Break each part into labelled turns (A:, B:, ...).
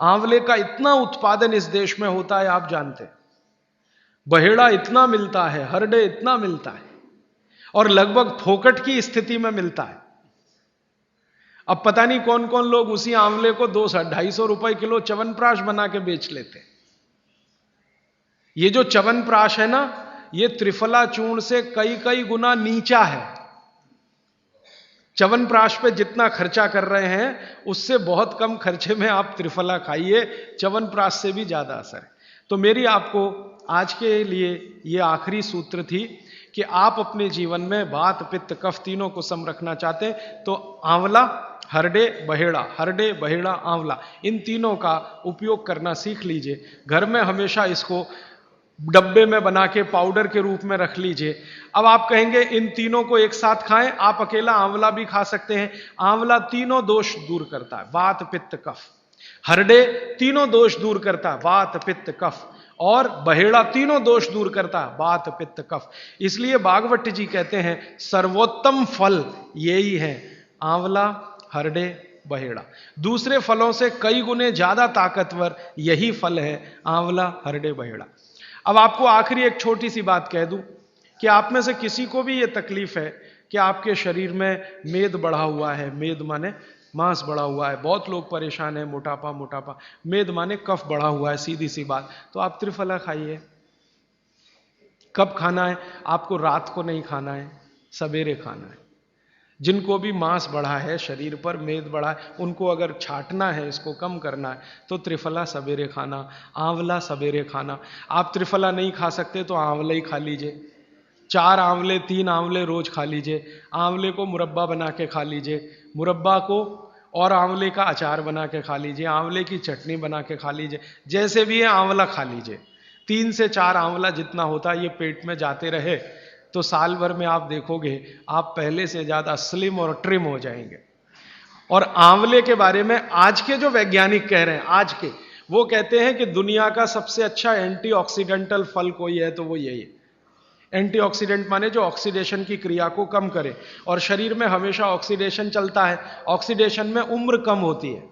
A: आंवले का इतना उत्पादन इस देश में होता है, आप जानते हैं। बहेड़ा इतना मिलता है, हरडे इतना मिलता है, और लगभग फोकट की स्थिति में मिलता है। अब पता नहीं कौन कौन लोग उसी आंवले को 200-250 रुपए किलो च्यवनप्राश बना के बेच लेते हैं। ये जो च्यवनप्राश है ना, ये त्रिफला चूर्ण से कई कई गुना नीचा है। च्यवनप्राश पे जितना खर्चा कर रहे हैं उससे बहुत कम खर्चे में आप त्रिफला खाइए, च्यवनप्राश से भी ज्यादा असर है। तो मेरी आपको आज के लिए ये आखिरी सूत्र थी कि आप अपने जीवन में वात पित्त कफ तीनों को सम रखना चाहते हैं तो आंवला, हरडे, बहेड़ा, हरडे, बहेड़ा, आंवला, इन तीनों का उपयोग करना सीख लीजिए। घर में हमेशा इसको डब्बे में बना के पाउडर के रूप में रख लीजिए। अब आप कहेंगे इन तीनों को एक साथ खाएं, आप अकेला आंवला भी खा सकते हैं। आंवला तीनों दोष दूर करता है, वात पित्त कफ। हरडे तीनों दोष दूर करता है, वात पित्त कफ। और बहेड़ा तीनों दोष दूर करता है, वात पित्त कफ। इसलिए भागवत जी कहते हैं सर्वोत्तम फल यही है, आंवला, हरडे, बहेड़ा। दूसरे फलों से कई गुने ज्यादा ताकतवर यही फल है, आंवला, हरडे, बहेड़ा। अब आपको आखिरी एक छोटी सी बात कह दूं कि आप में से किसी को भी यह तकलीफ है कि आपके शरीर में मेद बढ़ा हुआ है, मेद माने मांस बढ़ा हुआ है, बहुत लोग परेशान हैं, मोटापा मोटापा, मेद माने कफ बढ़ा हुआ है, सीधी सी बात, तो आप त्रिफला खाइए। कब खाना है? आपको रात को नहीं खाना है, सवेरे खाना है। जिनको भी मांस बढ़ा है, शरीर पर मेद बढ़ा है, उनको अगर छाटना है, इसको कम करना है, तो त्रिफला सवेरे खाना, आंवला सवेरे खाना। आप त्रिफला नहीं खा सकते तो आंवला ही खा लीजिए। 4 आंवले 3 आंवले रोज खा लीजिए। आंवले को मुरब्बा बना के खा लीजिए, मुरब्बा को और आंवले का अचार बना के खा लीजिए, आंवले की चटनी बना के खा लीजिए, जैसे भी है आंवला खा लीजिए। 3 से 4 आंवला जितना होता है ये पेट में जाते रहे तो साल भर में आप देखोगे आप पहले से ज्यादा स्लिम और ट्रिम हो जाएंगे। और आंवले के बारे में आज के जो वैज्ञानिक कह रहे हैं, आज के, वो कहते हैं कि दुनिया का सबसे अच्छा एंटीऑक्सीडेंटल फल कोई है तो वो यही है। एंटीऑक्सीडेंट माने जो ऑक्सीडेशन की क्रिया को कम करे, और शरीर में हमेशा ऑक्सीडेशन चलता है। ऑक्सीडेशन में उम्र कम होती है,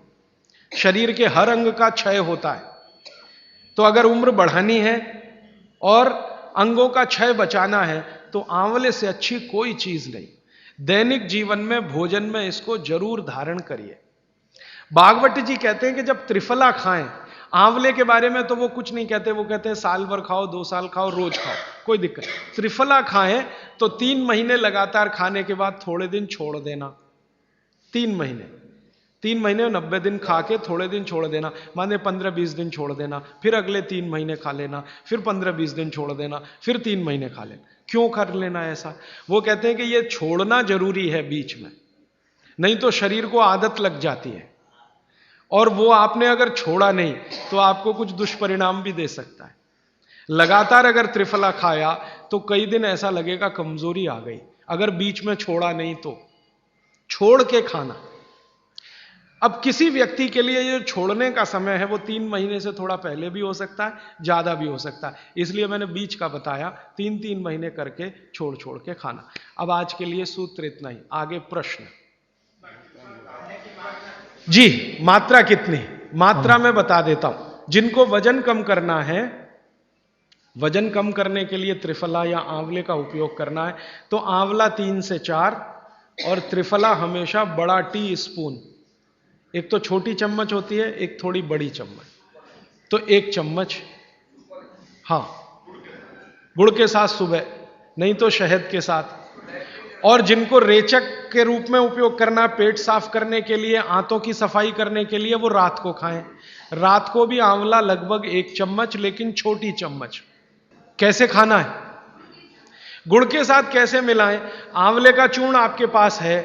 A: शरीर के हर अंग का क्षय होता है। तो अगर उम्र बढ़ानी है और अंगों का क्षय बचाना है तो आंवले से अच्छी कोई चीज नहीं। दैनिक जीवन में भोजन में इसको जरूर धारण करिए। भागवत जी कहते हैं कि जब त्रिफला खाएं, आंवले के बारे में तो वो कुछ नहीं कहते, वो कहते हैं साल भर खाओ, 2 साल खाओ, रोज खाओ, कोई दिक्कत। त्रिफला खाएं तो 3 महीने लगातार खाने के बाद थोड़े दिन छोड़ देना। 3 महीने 90 दिन खा के थोड़े दिन छोड़ देना, माने 15-20 दिन छोड़ देना, फिर अगले 3 महीने खा लेना, फिर 15-20 दिन छोड़ देना, फिर 3 महीने खा लेना। क्यों कर लेना ऐसा? वो कहते हैं कि ये छोड़ना जरूरी है बीच में, नहीं तो शरीर को आदत लग जाती है, और वो आपने अगर छोड़ा नहीं तो आपको कुछ दुष्परिणाम भी दे सकता है। लगातार अगर त्रिफला खाया तो कई दिन ऐसा लगेगा कमजोरी आ गई, अगर बीच में छोड़ा नहीं तो। छोड़ के खाना। अब किसी व्यक्ति के लिए ये छोड़ने का समय है वो 3 महीने से थोड़ा पहले भी हो सकता है, ज्यादा भी हो सकता है, इसलिए मैंने बीच का बताया। 3-3 महीने करके छोड़ छोड़ के खाना। अब आज के लिए सूत्र इतना ही, आगे प्रश्न जी। मात्रा कितनी? मात्रा में बता देता हूं। जिनको वजन कम करना है, वजन कम करने के लिए त्रिफला या आंवले का उपयोग करना है तो आंवला 3 से 4 और त्रिफला हमेशा बड़ा टी स्पून, एक तो छोटी चम्मच होती है, एक थोड़ी बड़ी चम्मच, तो 1 चम्मच, हां, गुड़ के साथ सुबह, नहीं तो शहद के साथ। और जिनको रेचक के रूप में उपयोग करना, पेट साफ करने के लिए, आंतों की सफाई करने के लिए, वो रात को खाएं। रात को भी आंवला लगभग 1 चम्मच, लेकिन छोटी चम्मच। कैसे खाना है? गुड़ के साथ कैसे मिलाएं? आंवले का चूर्ण आपके पास है,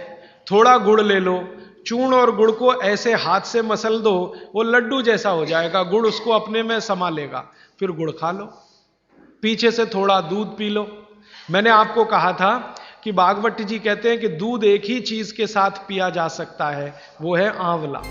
A: थोड़ा गुड़ ले लो, चूर्ण और गुड़ को ऐसे हाथ से मसल दो, वो लड्डू जैसा हो जाएगा, गुड़ उसको अपने में समा लेगा, फिर गुड़ खा लो। पीछे से थोड़ा दूध पी लो। मैंने आपको कहा था कि भागवत जी कहते हैं कि दूध एक ही चीज के साथ पिया जा सकता है, वो है आंवला।